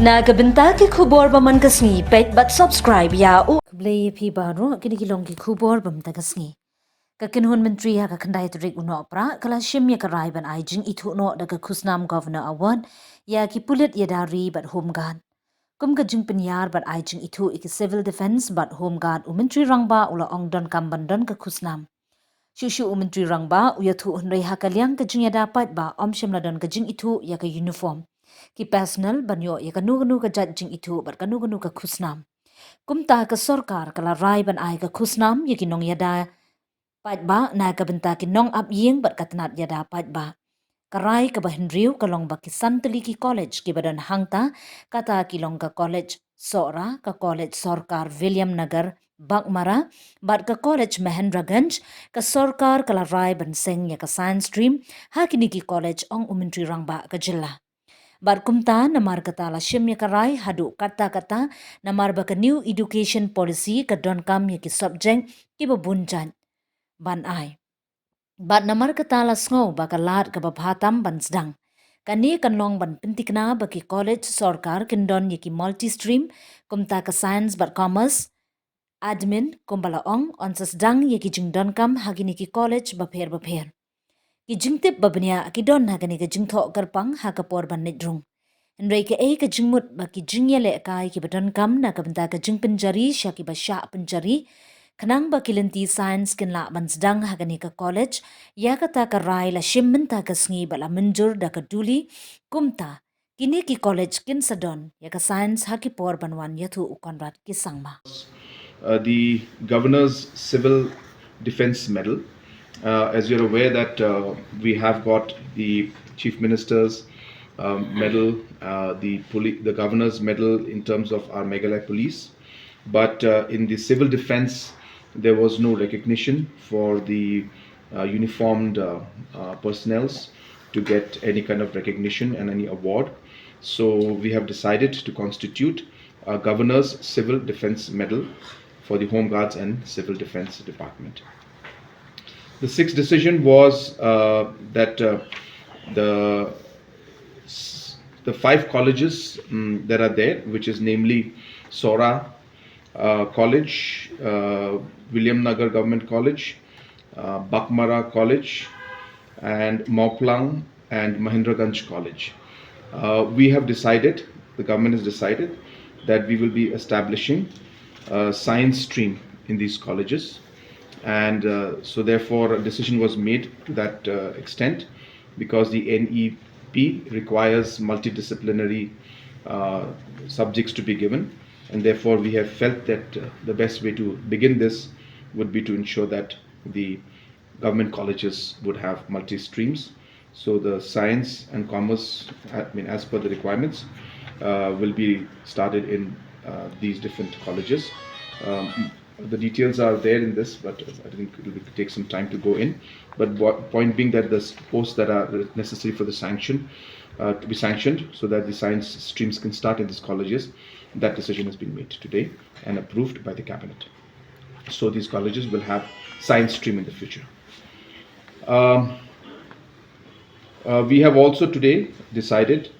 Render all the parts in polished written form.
Nagabenta ki khubor baman kasngi pet but subscribe ya u blay phi baro kini ki long ki khubor bam ta kasngi ka kinhun mentri ha ka khandai trik uno pra kala shim ya karai ban ai jing ithu no da ka Khusnam governor award ya ki Pulit ya dari but home guard kum ka jing penyar but ai jing ithu ik civil defense but home guard u mentri rangba ula ong don kamban don ka Khusnam Shushu u mentri rangba u ya thu hunrei ha kalyang ka jing ya dapat ba om shim la don ka jing ithu ya ka uniform ki personal banyo ya kanu ka judging itu bar kanu ka Khusnam kumta ka Sorkar kala rai ban ai ka Khusnam ya ki nong yada pat ba na ka benta ki nong up yeng bar katnat yada pat ba karai ka bahin riu ka long ba ki santali ki college ki badan hangta kata ki long ka college Sora ka college Sorkar William Nagar Bakmara bat ka college Mahendraganj ka Sorkar kala rai ban seng ya ka science stream hakini ki college ong umintri rangba ka Jylla Barkumta namar kata la shimya karai hadu kata namar baka new education policy ka don kam ya ki subject ki babunjan ban ai. Bat namar kata la sngow baka lat ka babhatam ban sedang. Kani kan long ban pentikna baki college Sorkar kindon ya ki multi stream kumta ka science bat commerce admin kumbala ong on sedang ya ki jingdon kam hagini ki college bapher. Ki jingtip babnya ki don hagani ka jingtho garpang ha ka por ban nidrung. Nrai ke ka jingmut ba ki jingya le kai ki badon kam na ka benta ka jing penjari sya ki ba sya penjari kanang ba kilanti science kin la ban sedang hagani ka college ya kata ka rai la shimmen ta ka sngi ba la menjur da ka duli kumta kini ki college kin sadon ya ka science ha ki por banwan ya thu ukonrat ki sangma the Governor's Civil Defense Medal. As you're aware that we have got the Chief Minister's medal, the Governor's medal in terms of our Meghalaya police, but in the civil defense there was no recognition for the uniformed personnels to get any kind of recognition and any award. So we have decided to constitute a Governor's Civil Defense Medal for the Home Guards and Civil Defense Department. The sixth decision was that the five colleges that are there, which is namely Sora College, William Nagar Government College, Bakmara College, and Mauplang and Mahendraganj College. We have decided, the government has decided, that we will be establishing a science stream in these colleges, and so therefore a decision was made to that extent, because the NEP requires multidisciplinary subjects to be given, and therefore we have felt that the best way to begin this would be to ensure that the government colleges would have multi streams. So the science and commerce, as per the requirements, will be started in these different colleges. The details are there in this, but I think it will take some time to go in. But point being that the posts that are necessary for the sanction to be sanctioned, so that the science streams can start in these colleges, that decision has been made today and approved by the cabinet. So these colleges will have science stream in the future. We have also today decided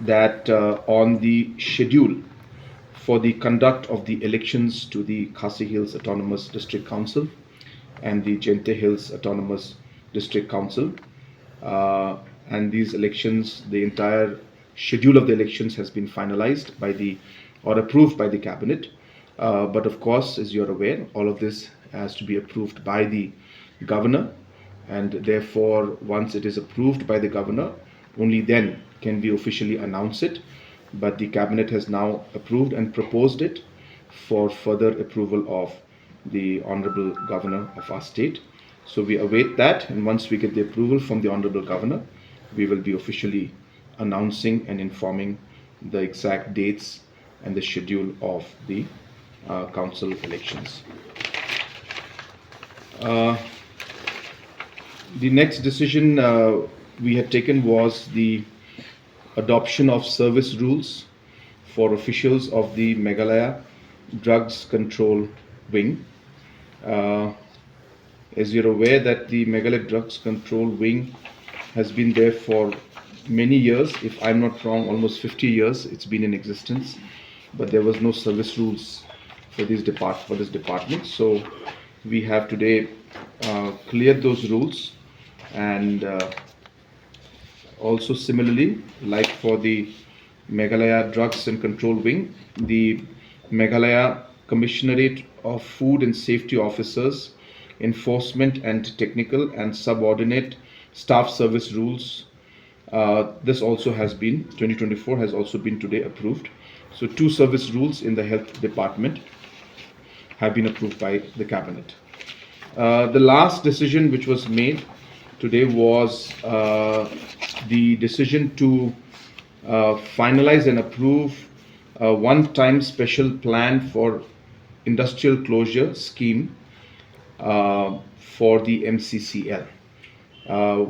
that on the schedule for the conduct of the elections to the Khasi Hills Autonomous District Council and the Gente Hills Autonomous District Council, and these elections, the entire schedule of the elections has been finalized by the or approved by the cabinet. But of course, as you're aware, all of this has to be approved by the governor, and therefore once it is approved by the governor, only then can we officially announce it. But the cabinet has now approved and proposed it for further approval of the honorable governor of our state. So we await that, and once we get the approval from the honorable governor, we will be officially announcing and informing the exact dates and the schedule of the council elections. The next decision we had taken was the adoption of service rules for officials of the Meghalaya Drugs Control Wing. As you're aware that the Meghalaya Drugs Control Wing has been there for many years, if I'm not wrong, almost 50 years it's been in existence, but there was no service rules for this department. So we have today cleared those rules, and also similarly, like for the Meghalaya Drugs and Control Wing, the Meghalaya Commissionerate of Food and Safety Officers, Enforcement and Technical and Subordinate Staff Service Rules. This also has been, 2024 has also been today approved. So 2 service rules in the health department have been approved by the cabinet. The last decision which was made today was the decision to finalize and approve a one-time special plan for industrial closure scheme for the MCCL.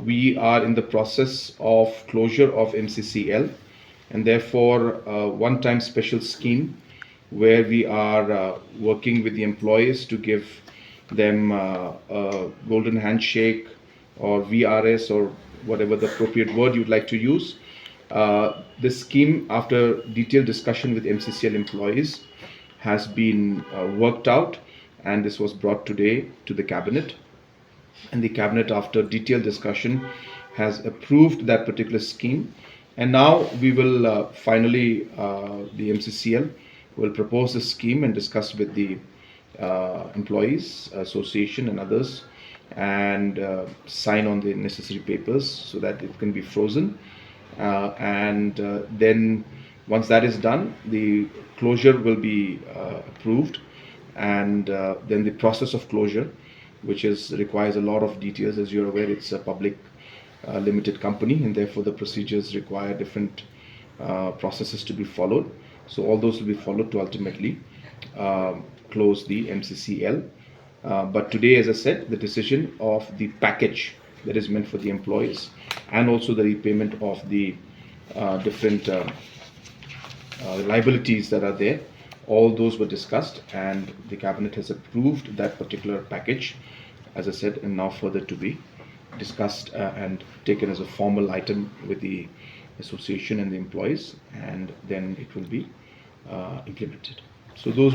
We are in the process of closure of MCCL, and therefore one-time special scheme where we are working with the employees to give them a golden handshake or VRS or whatever the appropriate word you'd like to use. This scheme, after detailed discussion with MCCL employees, has been worked out, and this was brought today to the cabinet. And the cabinet, after detailed discussion, has approved that particular scheme. And now we will finally, the MCCL will propose the scheme and discuss with the employees association and others, and sign on the necessary papers so that it can be frozen. And then once that is done, the closure will be approved, and then the process of closure, which requires a lot of details. As you're aware, it's a public limited company, and therefore the procedures require different processes to be followed. So all those will be followed to ultimately close the MCCL. But today, as I said, the decision of the package that is meant for the employees, and also the repayment of the different liabilities that are there, all those were discussed, and the cabinet has approved that particular package, as I said, and now further to be discussed and taken as a formal item with the association and the employees, and then it will be implemented. So those